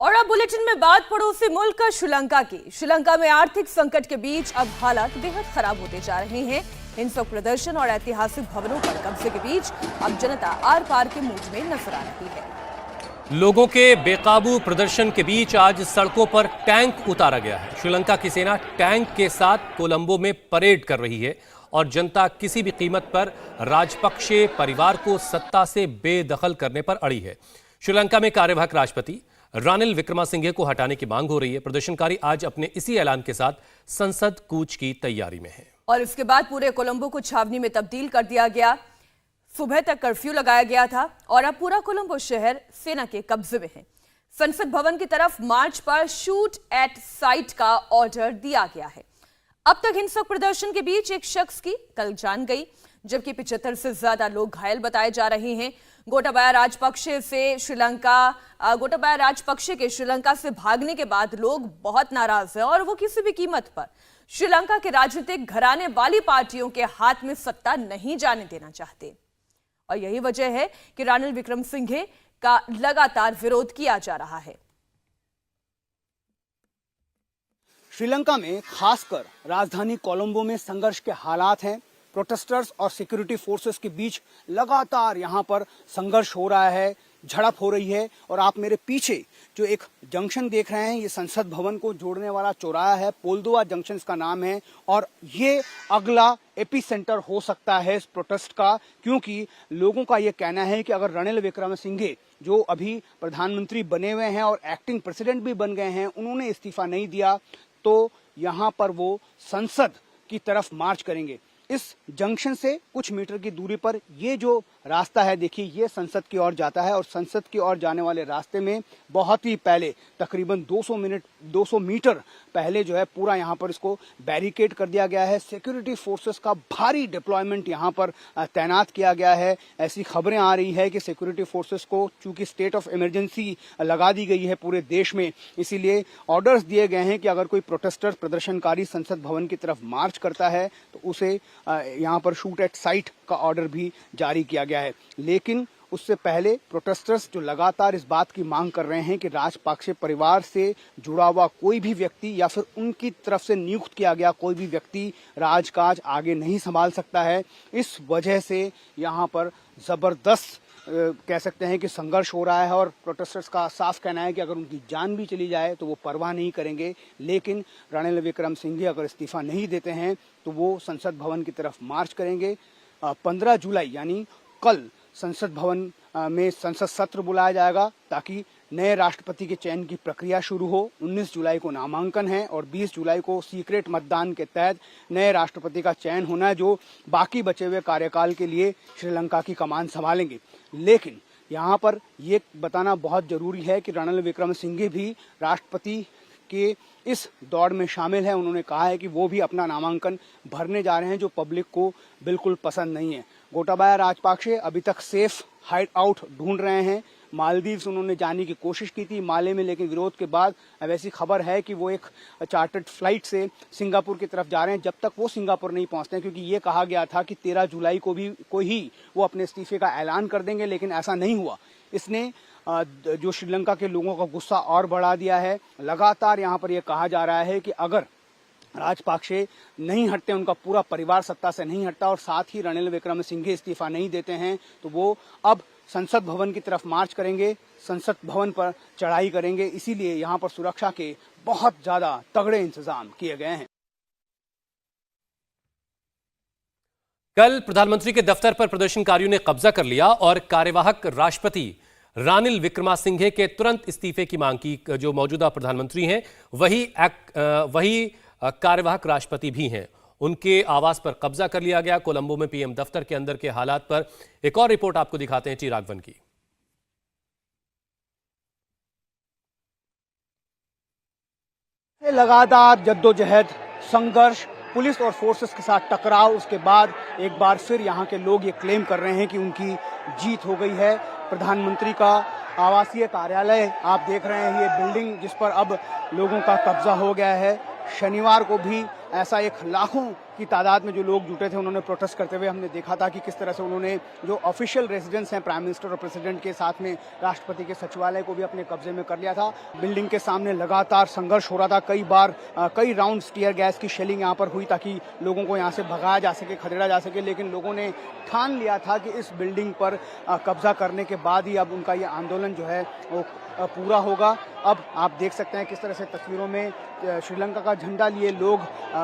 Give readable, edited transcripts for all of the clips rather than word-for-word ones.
और अब बुलेटिन में बात पड़ोसी मुल्क श्रीलंका की। श्रीलंका में आर्थिक संकट के बीच अब हालात बेहद खराब होते जा रहे हैं। हिंसक प्रदर्शन और ऐतिहासिक भवनों पर कब्जे के बीच अब जनता आर पार के मूड में नजर आ रही है। लोगों के बेकाबू प्रदर्शन के बीच आज सड़कों पर टैंक उतारा गया है। श्रीलंका की सेना टैंक के साथ कोलंबो में परेड कर रही है और जनता किसी भी कीमत पर राजपक्षे परिवार को सत्ता से बेदखल करने पर अड़ी है। श्रीलंका में कार्यवाहक राष्ट्रपति रानिल विक्रमासिंघे को हटाने की मांग हो रही है। प्रदर्शनकारी आज अपने इसी ऐलान के साथ संसद कूच की तैयारी में हैं। और इसके बाद पूरे कोलंबो को छावनी में तब्दील कर दिया गया। सुबह तक कर्फ्यू लगाया गया था और अब पूरा कोलंबो शहर सेना के कब्जे में है। संसद भवन की तरफ मार्च पर शूट एट साइट का ऑर्डर दिया गया है। अब तक हिंसक प्रदर्शन के बीच एक शख्स की कल जान गई, जबकि 75 से ज्यादा लोग घायल बताए जा रहे हैं। गोटाबाया राजपक्षे के श्रीलंका से भागने के बाद लोग बहुत नाराज हैं और वो किसी भी कीमत पर श्रीलंका के राजनीतिक घराने वाली पार्टियों के हाथ में सत्ता नहीं जाने देना चाहते। और यही वजह है कि रानिल विक्रमसिंघे का लगातार विरोध किया जा रहा है। श्रीलंका में खासकर राजधानी कोलंबो में संघर्ष के हालात हैं। प्रोटेस्टर्स और सिक्योरिटी फोर्सेस के बीच लगातार यहां पर संघर्ष हो रहा है, झड़प हो रही है। और आप मेरे पीछे जो एक जंक्शन देख रहे हैं, ये संसद भवन को जोड़ने वाला चौराहा है, पोल्दोवा जंक्शन इसका नाम है। और ये अगला एपी सेंटर हो सकता है इस प्रोटेस्ट का, क्योंकि लोगों का ये कहना है कि अगर रानिल विक्रमसिंघे जो अभी प्रधानमंत्री बने हुए हैं और एक्टिंग प्रेसिडेंट भी बन गए हैं, उन्होंने इस्तीफा नहीं दिया तो यहाँ पर वो संसद की तरफ मार्च करेंगे। इस जंक्शन से कुछ मीटर की दूरी पर ये जो रास्ता है, देखिए, ये संसद की ओर जाता है और संसद की ओर जाने वाले रास्ते में बहुत ही पहले तकरीबन 200 मीटर पहले जो है पूरा यहाँ पर इसको बैरिकेड कर दिया गया है। सिक्योरिटी फोर्सेस का भारी डिप्लॉयमेंट यहाँ पर तैनात किया गया है। ऐसी खबरें आ रही है कि सिक्योरिटी फोर्सेस को चूंकि स्टेट ऑफ इमरजेंसी लगा दी गई है पूरे देश में, इसीलिए ऑर्डर्स दिए गए हैं कि अगर कोई प्रोटेस्टर प्रदर्शनकारी संसद भवन की तरफ मार्च करता है तो उसे यहाँ पर शूट एट साइट का ऑर्डर भी जारी किया गया है। लेकिन उससे पहले प्रोटेस्टर्स जो लगातार इस बात की मांग कर रहे हैं कि राजपक्षे परिवार से जुड़ा हुआ कोई भी व्यक्ति या फिर उनकी तरफ से नियुक्त किया गया कोई भी व्यक्ति राजकाज आगे नहीं संभाल सकता है। इस वजह से यहाँ पर जबरदस्त कह सकते हैं कि संघर्ष हो रहा है और प्रोटेस्टर्स का साफ कहना है कि अगर उनकी जान भी चली जाए तो वो परवाह नहीं करेंगे। लेकिन रानिल विक्रमसिंघे अगर इस्तीफा नहीं देते हैं तो वो संसद भवन की तरफ मार्च करेंगे। 15 जुलाई यानी कल संसद भवन में संसद सत्र बुलाया जाएगा ताकि नए राष्ट्रपति के चयन की प्रक्रिया शुरू हो। 19 जुलाई को नामांकन है और 20 जुलाई को सीक्रेट मतदान के तहत नए राष्ट्रपति का चयन होना है, जो बाकी बचे हुए कार्यकाल के लिए श्रीलंका की कमान संभालेंगे। लेकिन यहाँ पर ये बताना बहुत जरूरी है कि रानिल विक्रमसिंघे भी राष्ट्रपति के इस दौड़ में शामिल है। उन्होंने कहा है कि वो भी अपना नामांकन भरने जा रहे हैं, जो पब्लिक को बिल्कुल पसंद नहीं है। गोटाबाया राजपक्षे अभी तक सेफ हाइड आउट ढूंढ रहे हैं। मालदीव्स उन्होंने जाने की कोशिश की थी माले में, लेकिन विरोध के बाद अब ऐसी खबर है कि वो एक चार्टर्ड फ्लाइट से सिंगापुर की तरफ जा रहे हैं। जब तक वो सिंगापुर नहीं पहुंचते हैं, क्योंकि ये कहा गया था कि 13 जुलाई को ही वो अपने इस्तीफे का ऐलान कर देंगे, लेकिन ऐसा नहीं हुआ। इसने जो श्रीलंका के लोगों का गुस्सा और बढ़ा दिया है। लगातार यहाँ पर यह कहा जा रहा है कि अगर राजपक्षे नहीं हटते, उनका पूरा परिवार सत्ता से नहीं हटता और साथ ही रानिल विक्रमसिंघे इस्तीफा नहीं देते हैं, तो वो अब संसद भवन की तरफ मार्च करेंगे, संसद भवन पर चढ़ाई करेंगे। इसीलिए यहाँ पर सुरक्षा के बहुत ज्यादा तगड़े इंतजाम किए गए हैं। कल प्रधानमंत्री के दफ्तर पर प्रदर्शनकारियों ने कब्जा कर लिया और कार्यवाहक राष्ट्रपति रानिल विक्रमासिंघे के तुरंत इस्तीफे की मांग की। जो मौजूदा प्रधानमंत्री हैं वही कार्यवाहक राष्ट्रपति भी हैं। उनके आवास पर कब्जा कर लिया गया। कोलंबो में पीएम दफ्तर के अंदर के हालात पर एक और रिपोर्ट आपको दिखाते हैं चिरागवन की। लगातार जद्दोजहद, संघर्ष, पुलिस और फोर्सेस के साथ टकराव, उसके बाद एक बार फिर यहाँ के लोग ये क्लेम कर रहे हैं कि उनकी जीत हो गई है। प्रधानमंत्री का आवासीय कार्यालय आप देख रहे हैं, ये बिल्डिंग जिस पर अब लोगों का कब्जा हो गया है। शनिवार को भी ऐसा एक लाखों की तादाद में जो लोग जुटे थे उन्होंने प्रोटेस्ट करते हुए हमने देखा था कि किस तरह से उन्होंने जो ऑफिशियल रेजिडेंस हैं प्राइम मिनिस्टर और प्रेसिडेंट के साथ में राष्ट्रपति के सचिवालय को भी अपने कब्जे में कर लिया था। बिल्डिंग के सामने लगातार संघर्ष हो रहा था। कई बार कई राउंड टीयर गैस की शेलिंग यहाँ पर हुई ताकि लोगों को यहाँ से भगाया जा सके, खदेड़ा जा सके, लेकिन लोगों ने ठान लिया था कि इस बिल्डिंग पर कब्जा करने के बाद ही अब उनका ये आंदोलन जो है वो पूरा होगा। अब आप देख सकते हैं किस तरह से तस्वीरों में श्रीलंका का झंडा लिए लोग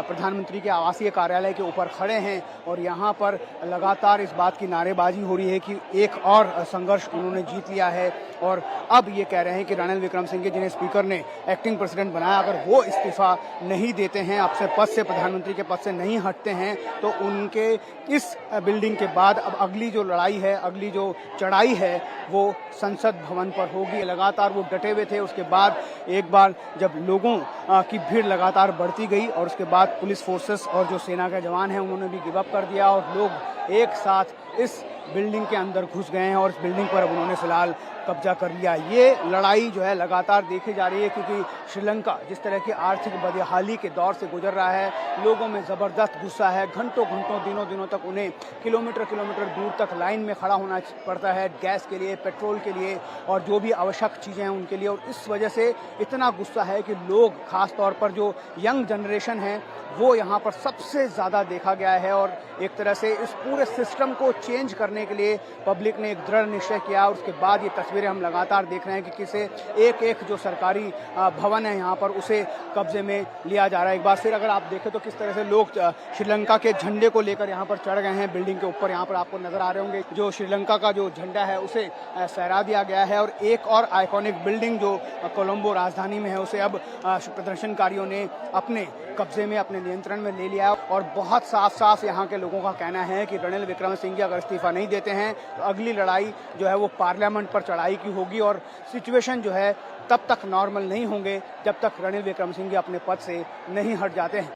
प्रधानमंत्री के आवासीय कार्यालय के ऊपर खड़े हैं और यहाँ पर लगातार इस बात की नारेबाजी हो रही है कि एक और संघर्ष उन्होंने जीत लिया है। और अब ये कह रहे हैं कि रणिल विक्रमसिंघे, जिन्हें स्पीकर ने एक्टिंग प्रेसिडेंट बनाया, अगर वो इस्तीफा नहीं देते हैं, अपने पद से, प्रधानमंत्री के पद से नहीं हटते हैं, तो उनके इस बिल्डिंग के बाद अब अगली जो लड़ाई है, अगली जो चढ़ाई है, वो संसद भवन पर होगी। लगातार वो डटे हुए थे। उसके बाद एक बार जब लोगों की भीड़ लगातार बढ़ती गई और उसके बाद पुलिस फोर्सेस और जो सेना के जवान हैं उन्होंने भी गिव अप कर दिया और लोग एक साथ इस बिल्डिंग के अंदर घुस गए हैं और इस बिल्डिंग पर अब उन्होंने फिलहाल कब्जा कर लिया। ये लड़ाई जो है लगातार देखी जा रही है क्योंकि श्रीलंका जिस तरह की आर्थिक बदहाली के दौर से गुजर रहा है, लोगों में ज़बरदस्त गुस्सा है। घंटों घंटों, दिनों दिनों तक उन्हें किलोमीटर किलोमीटर दूर तक लाइन में खड़ा होना पड़ता है, गैस के लिए, पेट्रोल के लिए और जो भी आवश्यक चीज़ें हैं उनके लिए। और इस वजह से इतना गुस्सा है कि लोग, खास तौर पर जो यंग जनरेशन है, वो यहाँ पर सबसे ज़्यादा देखा गया है। और एक तरह से इस पूरे सिस्टम को चेंज करने के लिए पब्लिक ने एक दृढ़ निश्चय किया। और उसके बाद ये तस्वीरें हम लगातार देख रहे हैं कि किसे एक एक जो सरकारी भवन है यहाँ पर उसे कब्जे में लिया जा रहा है। एक बार फिर अगर आप देखें तो किस तरह से लोग श्रीलंका के झंडे को लेकर यहाँ पर चढ़ गए हैं बिल्डिंग के ऊपर। यहाँ पर आपको नजर आ रहे होंगे जो श्रीलंका का जो झंडा है उसे फहरा दिया गया है। और एक और आइकॉनिक बिल्डिंग जो कोलंबो राजधानी में है उसे अब प्रदर्शनकारियों ने अपने कब्जे में, अपने नियंत्रण में ले लिया। और बहुत साफ साफ यहाँ के लोगों का कहना है कि रणिल विक्रमसिंघे अगर इस्तीफा नहीं देते हैं तो अगली लड़ाई जो है वो पार्लियामेंट पर चढ़ाई की होगी और सिचुएशन जो है तब तक नॉर्मल नहीं होंगे जब तक रणिल विक्रमसिंघे अपने पद से नहीं हट जाते हैं।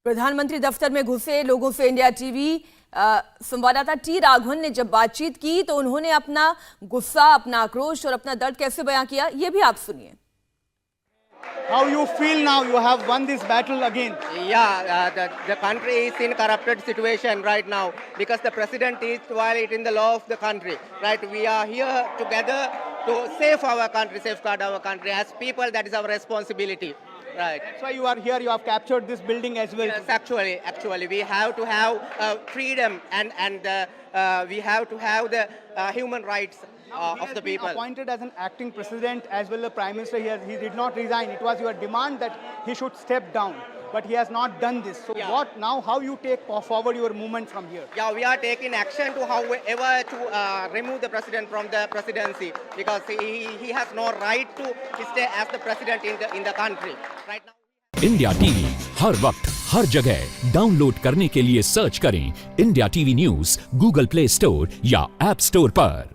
प्रधानमंत्री दफ्तर में घुसे लोगों से इंडिया टीवी संवाददाता टी राघवन ने जब बातचीत की तो उन्होंने अपना गुस्सा, अपना आक्रोश और अपना दर्द कैसे बयां किया, ये भी आप सुनिए। How you feel now? You have won this battle again. Yeah, the country is in corrupted situation right now because the president is violating the law of the country. Right, we are here together to save our country, safeguard our country. As people, that is our responsibility. Right. That's why you are here. You have captured this building as well. Yes, actually, we have to have freedom and we have to have the human rights of the people. Appointed as an acting president as well as prime minister, he did not resign. It was your demand that he should step down, but he has not done this. So Yeah. what now? How you take forward your movement from here? Yeah, we are taking action to however to remove the president from the presidency because he has no right to stay as the president in the country right now. India TV हर वक्त हर जगह download करने के लिए search करें India TV news Google Play Store या app store पर।